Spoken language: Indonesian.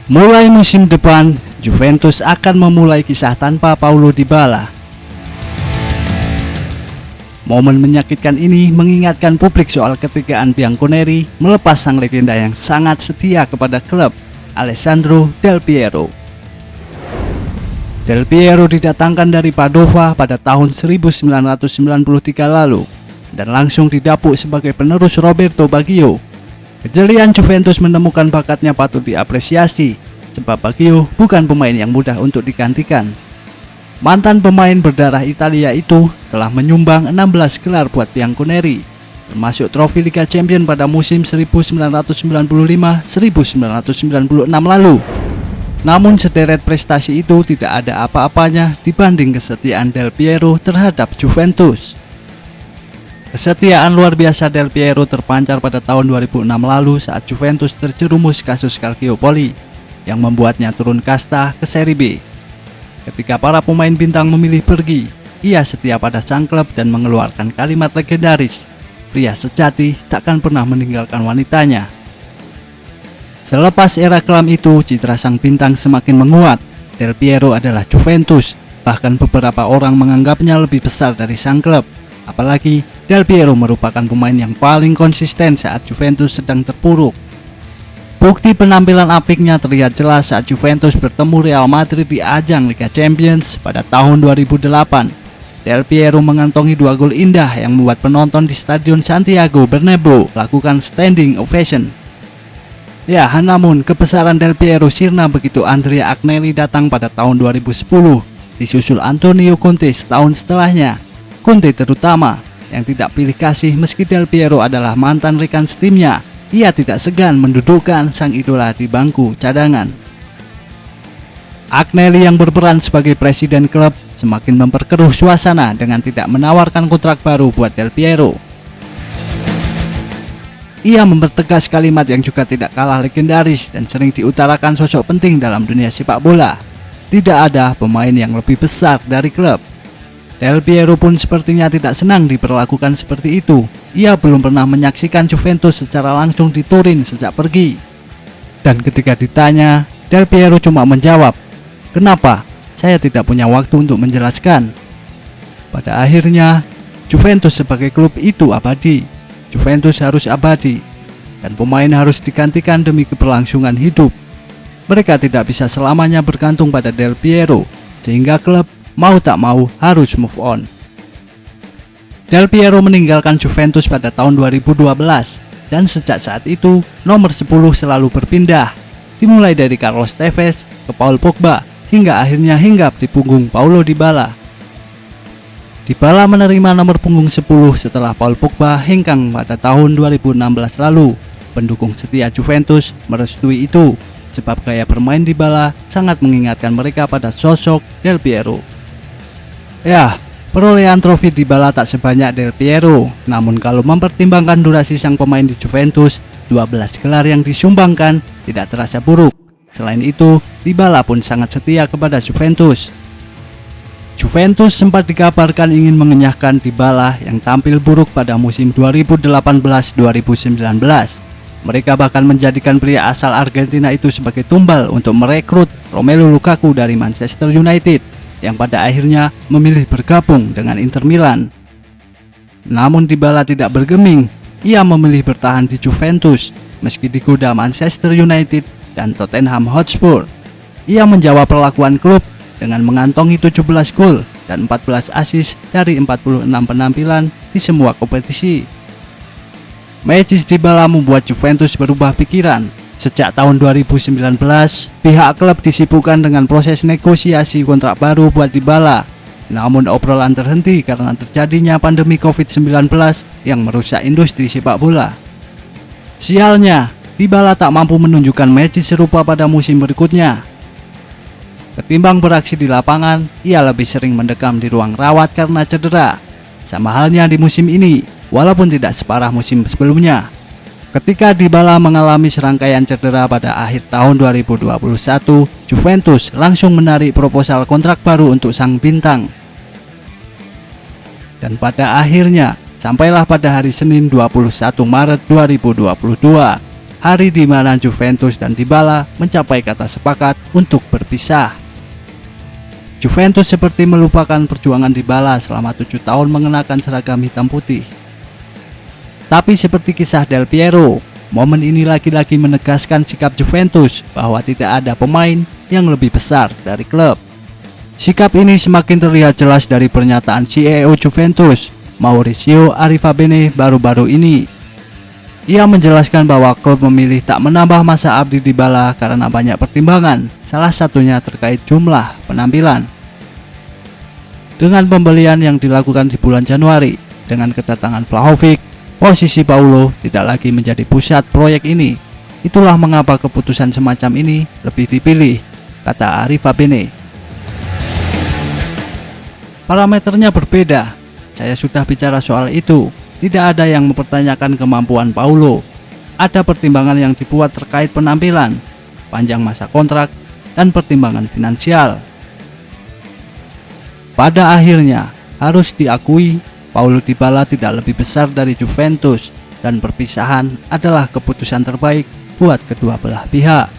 Mulai musim depan, Juventus akan memulai kisah tanpa Paulo Dybala. Momen menyakitkan ini mengingatkan publik soal ketigaan Bianconeri melepas sang legenda yang sangat setia kepada klub, Alessandro Del Piero. Del Piero didatangkan dari Padova pada tahun 1993 lalu dan langsung didapuk sebagai penerus Roberto Baggio. Kejelian Juventus menemukan bakatnya patut diapresiasi, sebab Baggio bukan pemain yang mudah untuk digantikan. Mantan pemain berdarah Italia itu telah menyumbang 16 gelar buat Bianconeri, termasuk trofi Liga Champions pada musim 1995-1996 lalu. Namun sederet prestasi itu tidak ada apa-apanya dibanding kesetiaan Del Piero terhadap Juventus. Kesetiaan luar biasa Del Piero terpancar pada tahun 2006 lalu saat Juventus terjerumus kasus Calciopoli yang membuatnya turun kasta ke Serie B. Ketika para pemain bintang memilih pergi, ia setia pada sang klub dan mengeluarkan kalimat legendaris, "Pria sejati takkan pernah meninggalkan wanitanya." Selepas era kelam itu, citra sang bintang semakin menguat. Del Piero adalah Juventus, bahkan beberapa orang menganggapnya lebih besar dari sang klub. Apalagi Del Piero merupakan pemain yang paling konsisten saat Juventus sedang terpuruk. Bukti penampilan apiknya terlihat jelas saat Juventus bertemu Real Madrid di ajang Liga Champions pada tahun 2008. Del Piero mengantongi 2 gol indah yang membuat penonton di Stadion Santiago Bernabeu lakukan standing ovation. Ya, namun kebesaran Del Piero sirna begitu Andrea Agnelli datang pada tahun 2010, disusul Antonio Conte setahun setelahnya. Conte terutama yang tidak pilih kasih meski Del Piero adalah mantan rekan setimnya. Ia tidak segan mendudukkan sang idola di bangku cadangan. Agnelli yang berperan sebagai presiden klub semakin memperkeruh suasana dengan tidak menawarkan kontrak baru buat Del Piero. Ia mempertegas kalimat yang juga tidak kalah legendaris dan sering diutarakan sosok penting dalam dunia sepak bola. Tidak ada pemain yang lebih besar dari klub. Del Piero pun sepertinya tidak senang diperlakukan seperti itu. Ia belum pernah menyaksikan Juventus secara langsung di Turin sejak pergi. Dan ketika ditanya, Del Piero cuma menjawab, "Kenapa? Saya tidak punya waktu untuk menjelaskan." Pada akhirnya, Juventus sebagai klub itu abadi. Juventus harus abadi, dan pemain harus digantikan demi keberlangsungan hidup. Mereka tidak bisa selamanya bergantung pada Del Piero, sehingga klub mau tak mau harus move on. Del Piero meninggalkan Juventus pada tahun 2012 dan sejak saat itu nomor 10 selalu berpindah, dimulai dari Carlos Tevez ke Paul Pogba hingga akhirnya hinggap di punggung Paulo Dybala. Dybala menerima nomor punggung 10 setelah Paul Pogba hengkang pada tahun 2016 lalu. Pendukung setia Juventus merestui itu sebab gaya bermain Dybala sangat mengingatkan mereka pada sosok Del Piero. Ya, perolehan trofi Dybala tak sebanyak Del Piero, namun kalau mempertimbangkan durasi sang pemain di Juventus, 12 gelar yang disumbangkan tidak terasa buruk. Selain itu, Dybala pun sangat setia kepada Juventus. Juventus sempat dikabarkan ingin mengenyahkan Dybala yang tampil buruk pada musim 2018-2019. Mereka bahkan menjadikan pria asal Argentina itu sebagai tumbal untuk merekrut Romelu Lukaku dari Manchester United, yang pada akhirnya memilih bergabung dengan Inter Milan. Namun Dybala tidak bergeming, ia memilih bertahan di Juventus meski digoda Manchester United dan Tottenham Hotspur. Ia menjawab perlakuan klub dengan mengantongi 17 gol dan 14 assist dari 46 penampilan di semua kompetisi. Magis Dybala membuat Juventus berubah pikiran. Sejak tahun 2019, pihak klub disibukkan dengan proses negosiasi kontrak baru buat Dybala. Namun obrolan terhenti karena terjadinya pandemi COVID-19 yang merusak industri sepak bola. Sialnya, Dybala tak mampu menunjukkan magis serupa pada musim berikutnya. Ketimbang beraksi di lapangan, ia lebih sering mendekam di ruang rawat karena cedera. Sama halnya di musim ini, walaupun tidak separah musim sebelumnya. Ketika Dybala mengalami serangkaian cedera pada akhir tahun 2021, Juventus langsung menarik proposal kontrak baru untuk sang bintang. Dan pada akhirnya, sampailah pada hari Senin 21 Maret 2022, hari di mana Juventus dan Dybala mencapai kata sepakat untuk berpisah. Juventus seperti melupakan perjuangan Dybala selama 7 tahun mengenakan seragam hitam putih. Tapi seperti kisah Del Piero, momen ini lagi-lagi menegaskan sikap Juventus bahwa tidak ada pemain yang lebih besar dari klub. Sikap ini semakin terlihat jelas dari pernyataan CEO Juventus, Maurizio Arrivabene, baru-baru ini. Ia menjelaskan bahwa klub memilih tak menambah masa abdi Dybala karena banyak pertimbangan, salah satunya terkait jumlah penampilan. Dengan pembelian yang dilakukan di bulan Januari, dengan kedatangan Vlahovic, posisi Paulo tidak lagi menjadi pusat proyek ini. Itulah mengapa keputusan semacam ini lebih dipilih, kata Arrivabene. Parameternya berbeda. Saya sudah bicara soal itu. Tidak ada yang mempertanyakan kemampuan Paulo. Ada pertimbangan yang dibuat terkait penampilan, panjang masa kontrak, dan pertimbangan finansial. Pada akhirnya, harus diakui, Paulo Dybala tidak lebih besar dari Juventus, dan perpisahan adalah keputusan terbaik buat kedua belah pihak.